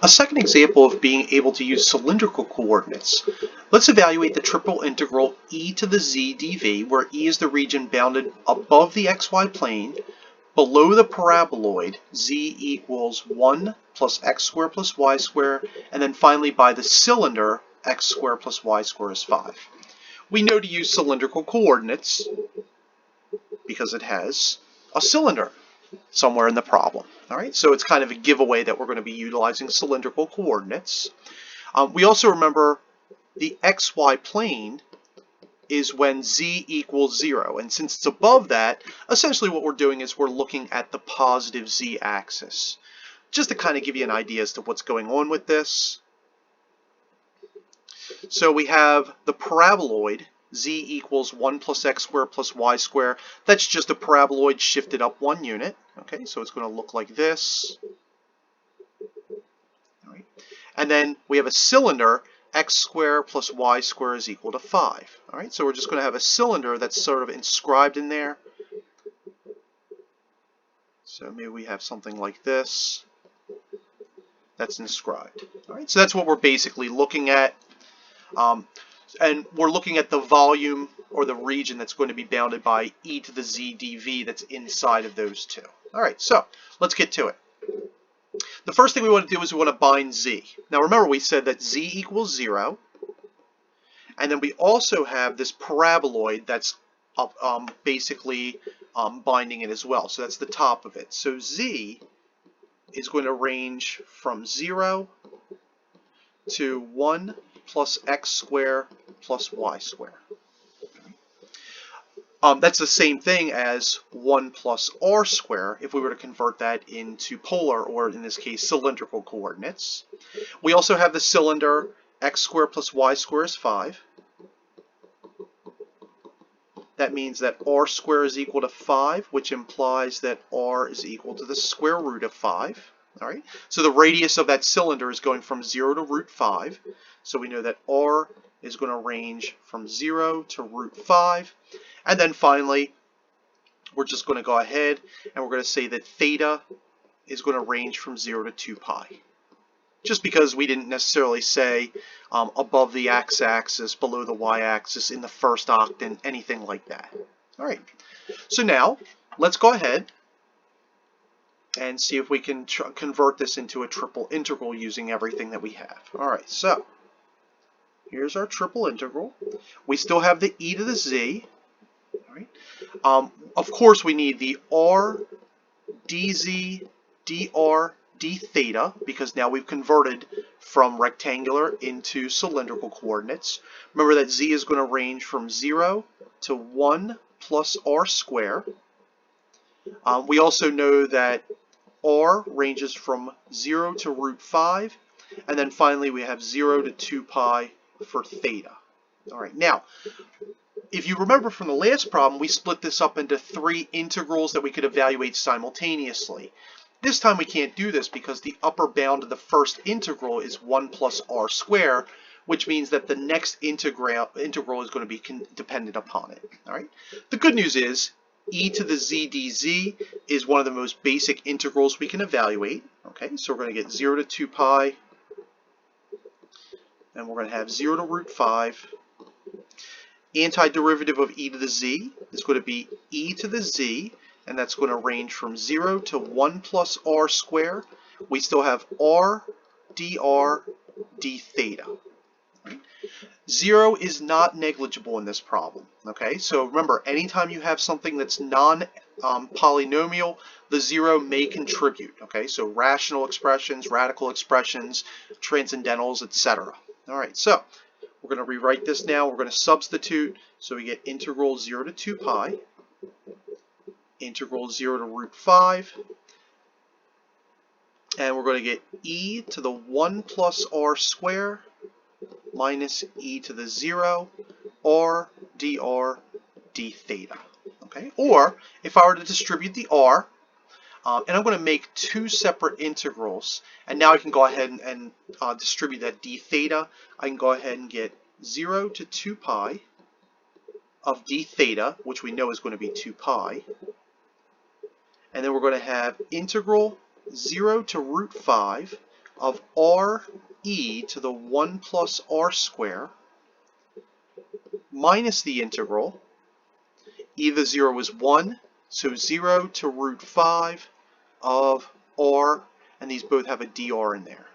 A second example of being able to use cylindrical coordinates. Let's evaluate the triple integral e to the z dv, where e is the region bounded above the xy plane, below the paraboloid z equals 1 plus x squared plus y squared, and then finally by the cylinder x squared plus y squared is 5. We know to use cylindrical coordinates because it has a cylinder somewhere in the problem. All right, so it's kind of a giveaway that we're going to be utilizing cylindrical coordinates. We also remember the xy plane is when z equals 0, and since it's above that, essentially what we're doing is we're looking at the positive z-axis. Just to kind of give you an idea as to what's going on with this. So we have the paraboloid, z equals 1 plus x squared plus y squared. That's just a paraboloid shifted up 1 unit. Okay, so it's going to look like this. All right. And then we have a cylinder, x squared plus y squared is equal to 5. All right, so we're just going to have a cylinder that's sort of inscribed in there. So maybe we have something like this that's inscribed. All right, so that's what we're basically looking at. And we're looking at the volume or the region that's going to be bounded by e to the z dv that's inside of those two. All right, so let's get to it. The first thing we want to do is we want to bind z. Now remember we said that z equals 0, and then we also have this paraboloid that's basically binding it as well. So that's the top of it. So z is going to range from 0 to 1 plus x squared plus y squared. That's the same thing as 1 plus r squared if we were to convert that into polar, or in this case cylindrical coordinates. We also have the cylinder, x squared plus y squared is 5. That means that r squared is equal to 5, which implies that r is equal to the square root of 5. All right, so the radius of that cylinder is going from 0 to root 5. So we know that r is going to range from 0 to root 5. And then finally, we're just going to go ahead and we're going to say that theta is going to range from 0 to 2 pi. Just because we didn't necessarily say above the x-axis, below the y-axis, in the first octant, anything like that. All right, so now let's go ahead and see if we can convert this into a triple integral using everything that we have. All right, so here's our triple integral. We still have the e to the z. All right. Of course, we need the r dz dr d theta, because now we've converted from rectangular into cylindrical coordinates. Remember that z is going to range from 0 to 1 plus r squared. We also know that r ranges from 0 to root 5, and then finally we have 0 to 2 pi for theta. All right, now if you remember from the last problem, we split this up into 3 integrals that we could evaluate simultaneously. This time we can't do this because the upper bound of the first integral is 1 plus r squared, which means that the next integral is going to be dependent upon it. All right. The good news is e to the z dz is one of the most basic integrals we can evaluate. Okay, so we're going to get 0 to 2 pi, and we're going to have 0 to root 5. Antiderivative of e to the z is going to be e to the z, and that's going to range from 0 to 1 plus r squared. We still have r dr d theta. 0 is not negligible in this problem. Okay, so remember, anytime you have something that's non-polynomial, the 0 may contribute. Okay, so rational expressions, radical expressions, transcendentals, etc. All right, so we're going to rewrite this now. We're going to substitute, so we get integral 0 to 2 pi, integral 0 to root 5, and we're going to get e to the 1 plus r squared minus e to the 0 r dr d theta. Okay, or if I were to distribute the r, and I'm going to make 2 separate integrals, and now I can go ahead and distribute that d theta. I can go ahead and get 0 to 2 pi of d theta, which we know is going to be 2 pi, and then we're going to have integral 0 to root 5, of r e to the 1 plus r square minus the integral. E to the 0 is 1, so 0 to root 5 of r, and these both have a dr in there.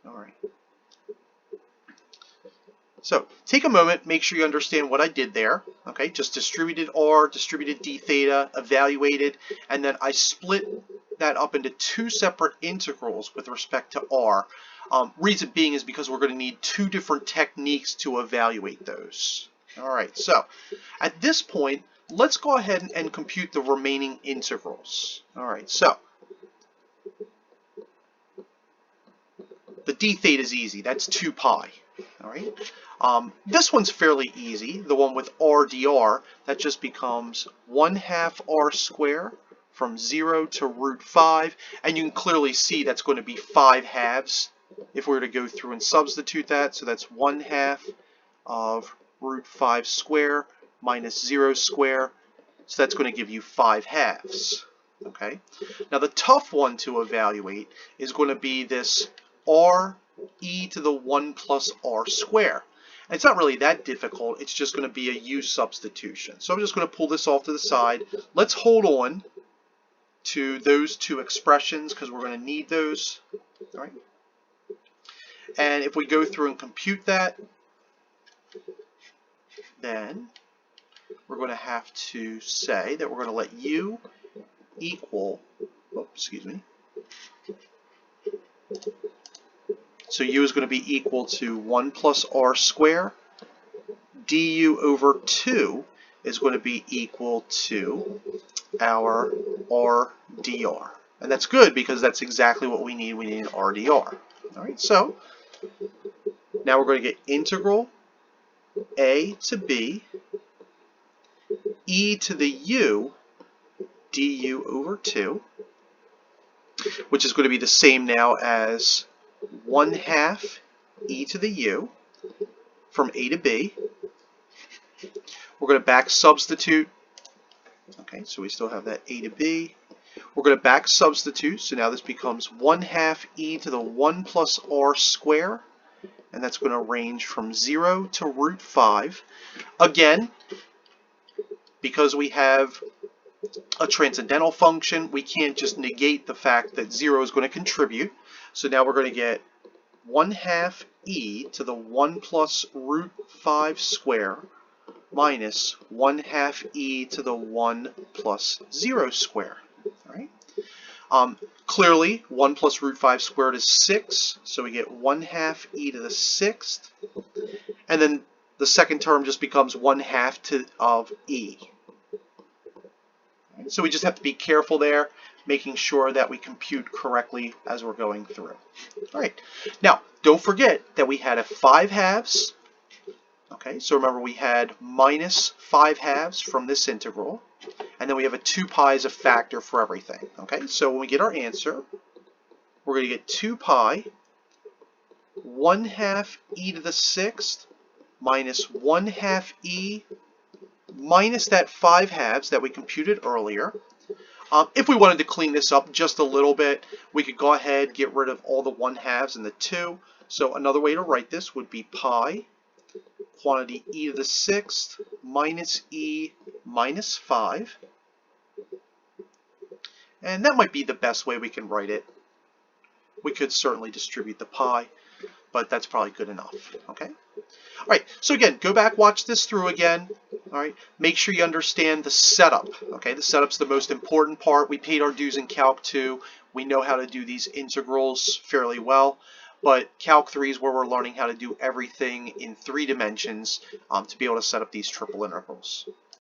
All right. So take a moment, make sure you understand what I did there. Okay, just distributed r, distributed d theta, evaluated, and then I split that up into two separate integrals with respect to r. Reason being is because we're going to need two different techniques to evaluate those. All right, so at this point, let's go ahead and compute the remaining integrals. All right, so the d theta is easy. That's 2 pi. All right. This one's fairly easy. The one with r dr, that just becomes 1/2 r squared from 0 to root 5. And you can clearly see that's going to be 5 halves if we were to go through and substitute that. So that's 1/2 of root 5 squared minus 0 squared. So that's going to give you 5 halves. Okay. Now the tough one to evaluate is going to be this r e to the 1 plus r squared. And it's not really that difficult. It's just going to be a u substitution. So I'm just going to pull this off to the side. Let's hold on to those two expressions because we're going to need those. All right. And if we go through and compute that, then we're going to have to say that we're going to let u equal, excuse me. So u is going to be equal to 1 plus r squared. Du over 2 is going to be equal to our r dr. And that's good because that's exactly what we need. We need an r dr. All right, so now we're going to get integral a to b e to the u du over 2, which is going to be the same now as 1/2 e to the u from a to b. We're going to back substitute. Okay, so we still have that a to b. We're going to back substitute, so now this becomes 1/2 e to the 1 plus r squared, and that's going to range from 0 to root 5. Again, because we have a transcendental function, we can't just negate the fact that 0 is going to contribute. So now we're going to get 1/2 e to the 1 plus root 5 squared minus 1/2 e to the 1 plus 0 squared. All right. Clearly, 1 plus root 5 squared is 6, so we get 1/2 e to the 6th. And then the second term just becomes 1/2 of e. So we just have to be careful there, making sure that we compute correctly as we're going through. All right. Now, don't forget that we had a 5 halves. Okay, so remember we had minus 5 halves from this integral, and then we have a 2 pi as a factor for everything. Okay, so when we get our answer, we're going to get 2 pi 1/2 e to the 6th minus 1/2 e minus that 5 halves that we computed earlier. If we wanted to clean this up just a little bit, we could go ahead, get rid of all the 1/2s and the 2. So another way to write this would be pi quantity e to the 6th minus e minus 5. And that might be the best way we can write it. We could certainly distribute the pi, but that's probably good enough. Okay. All right. So again, go back, watch this through again. All right. Make sure you understand the setup. Okay. The setup's the most important part. We paid our dues in Calc 2. We know how to do these integrals fairly well. But Calc 3 is where we're learning how to do everything in 3 dimensions to be able to set up these triple integrals.